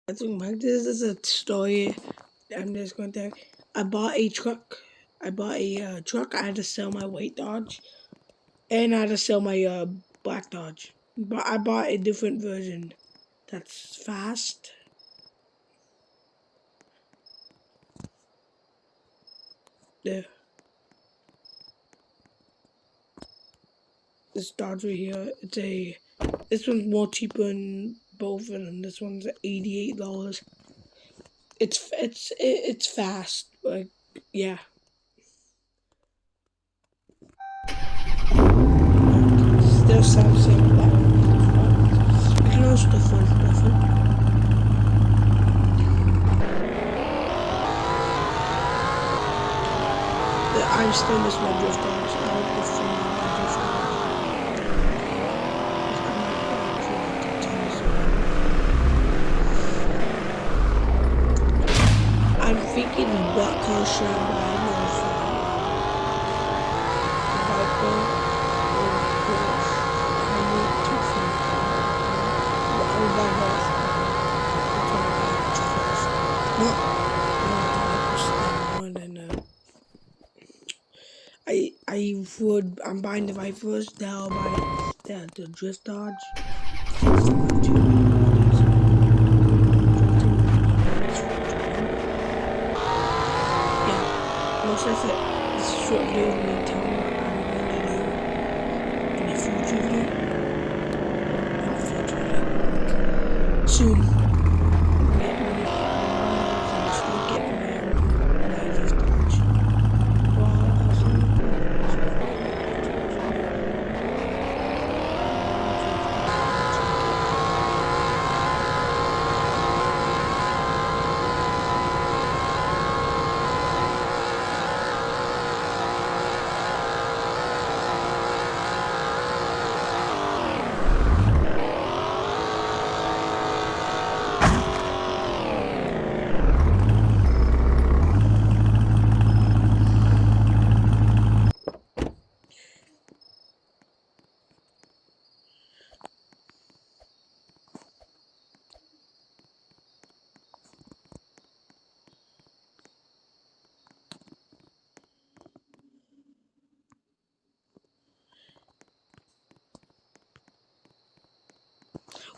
I think back this is a story. I'm just going to. I bought a truck. I bought a truck. I had to sell my white Dodge, and I had to sell my black Dodge. But I bought a different version that's fast. The This Dodge right here. This one's more cheaper than both of them. This one's $88. It's fast. Like yeah. Still sounds the same with that one. I can also different. I'm still miss my drift dogs. I would prefer my drift dogs. I'm thinking what car should I buy now for Viper or Porsche. I need to think. I will buy both. Which one I buy first? No, I want the Viper more than I'm buying the Vipers, then I'll buy the Drift Dodge. Yeah, most that's it. This is short video of me telling what I'm going to do in a future video. Not future video, like soon. Get money. Get my Drift Dodge.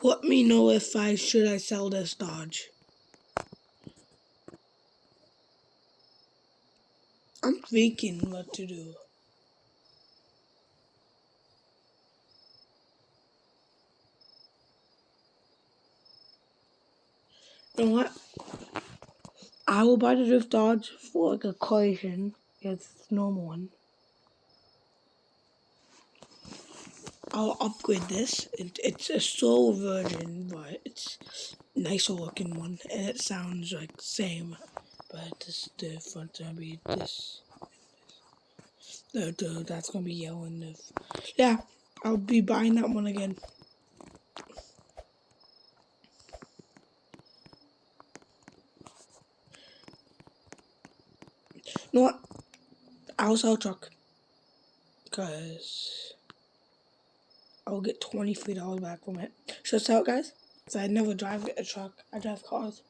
Let me know if I should sell this Dodge. I'm thinking what to do. You know what? I will buy the Drift Dodge for like a collision. It's a normal one. I'll upgrade this. It's a slow version, but it's a nicer looking one, and it sounds like the same. But the front's gonna be this. That's gonna be yellow and yeah. I'll be buying that one again. You know what? I'll sell a truck. Because I'll get $23 back from it. Should I sell it, guys? So I never drive a truck. I drive cars.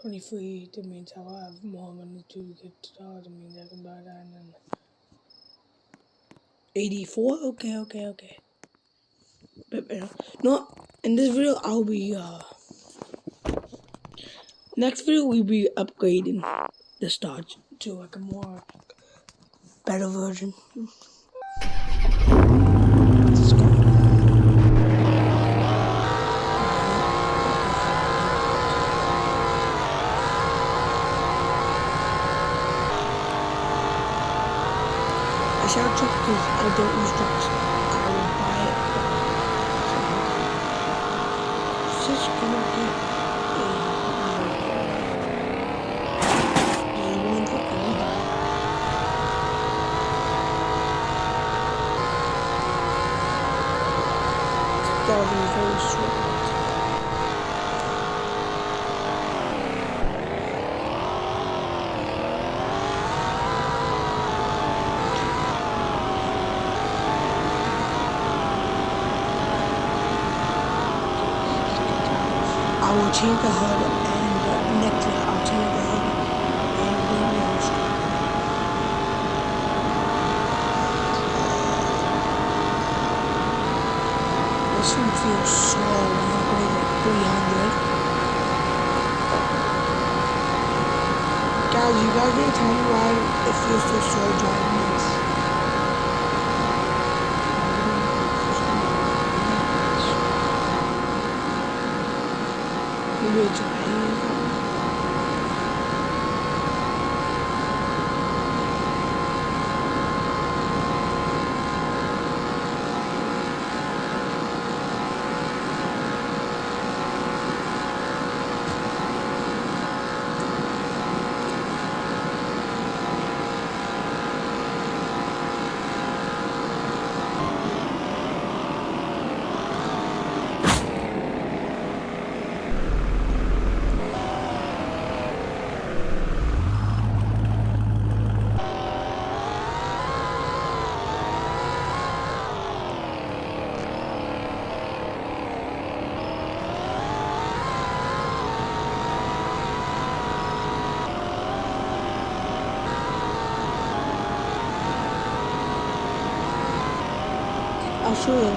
23, that means I'll have more money to get the car. That means I can buy that and then 84? Okay. But, no, in this video, I'll be, next video, we'll be upgrading this Dodge to like a more better version. Let's go. I shout truck because I don't use trucks. I will buy it. It's just gonna get one for everybody. Starting very short. I will change the hood and next year I'll change the hood and windows. This one feels slow when I go like 300. Guys, you guys gonna tell me why it feels so slow driving this? Maybe it's raining. I'll show you.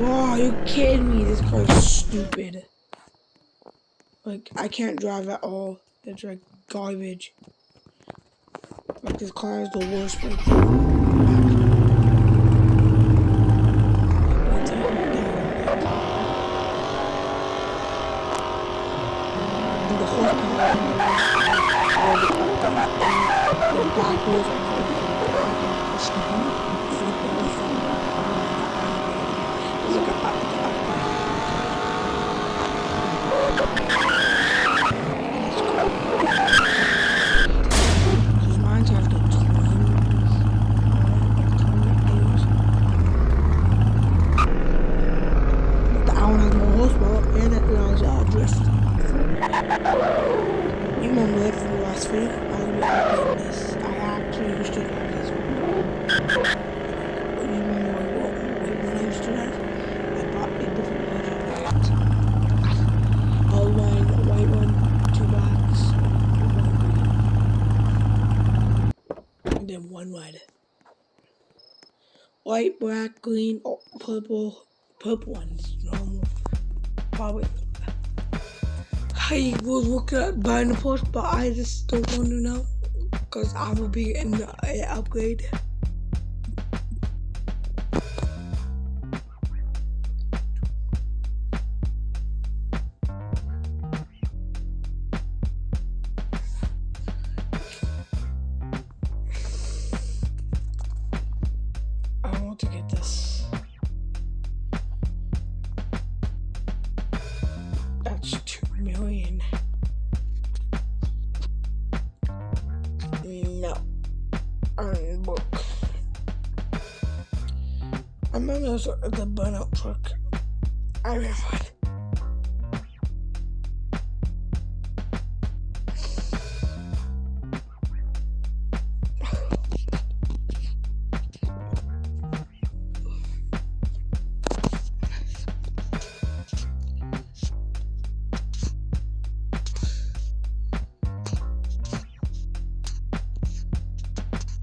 Oh, are you kidding me? This car is stupid. Like, I can't drive at all. It's like garbage. Like, this car is the worst. Like, the horsepower and the black wheels are you remember it from last week? I updated this. I actually used to drive this one. You remember when I used to drive? I bought a different version of it. All white, a white one, 2 blacks, and then 1 red. White, black, green, oh, purple. Purple one's normal. Probably. I was looking at buying a Porsche, but I just don't want to know because I will be in the upgrade. I want to get this. That's 2 million. No. Book. I remember the burnout truck. I remember it.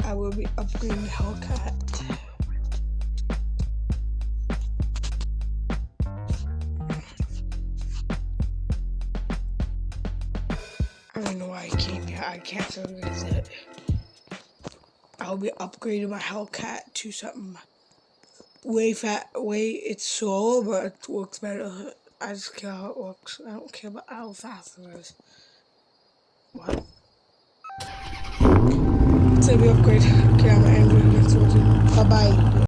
I will be upgrading the Hellcat. I don't know why I came here. I can't tell you guys it. I'll be upgrading my Hellcat to something way it's slow, but it works better. I just care how it works. I don't care about how fast it is. What? It's a upgrade. Okay, I'm gonna end it next one. Bye bye.